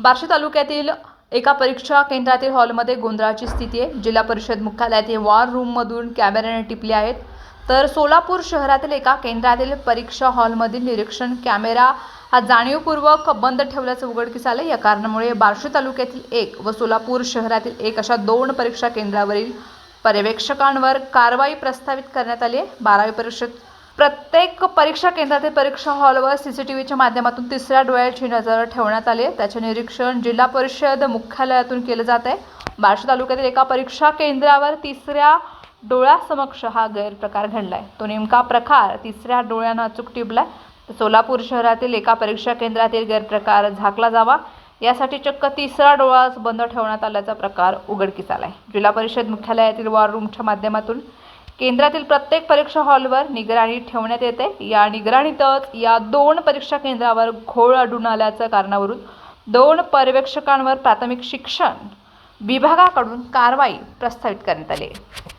बार्शी तालुक्यातील एका परीक्षा केंद्रातील हॉलमध्ये गोंधळाची स्थिती आहे। जिल्हा परिषद मुख्यालयातील वॉर रूममधून कॅमेऱ्याने टिपले आहेत, तर सोलापूर शहरातील एका केंद्रातील परीक्षा हॉलमधील निरीक्षण कॅमेरा हा जाणीवपूर्वक बंद ठेवल्याचं उघडकीस आलं। या कारणामुळे बार्शी तालुक्यातील एक व सोलापूर शहरातील एक अशा 2 परीक्षा केंद्रावरील पर्यवेक्षकांवर कारवाई प्रस्तावित करण्यात आली आहे। 12वी परीक्षा प्रत्येक परीक्षा केंद्रातील परीक्षा हॉलवर सीसीटीव्हीच्या माध्यमातून तिसऱ्या डोळ्याची नजर ठेवण्यात आली आहे। त्याचे निरीक्षण जिल्हा परिषद मुख्यालयातून केले जात आहे। बार्शी तालुक्यातील एका परीक्षा केंद्रावर तिसऱ्या डोळ्यासमक्ष हा गैरप्रकार घडलाय। तो नेमका प्रकार तिसऱ्या डोळ्यानं अचूक टिपलाय। सोलापूर शहरातील एका परीक्षा केंद्रातील गैरप्रकार झाकला जावा यासाठी चक्क तिसरा डोळाच बंद ठेवण्यात आल्याचा प्रकार उघडकीस आलाय। जिल्हा परिषद मुख्यालयातील वॉर रूमच्या माध्यमातून केंद्रातील प्रत्येक परीक्षा हॉलवर निगराणी ठेवण्यात येते। या निगराणीतच या 2 परीक्षा केंद्रावर घोळ आढळून आल्याच्या कारणावरून 2 पर्यवेक्षकांवर प्राथमिक शिक्षण विभागाकडून कारवाई प्रस्तावित करण्यात आली आहे।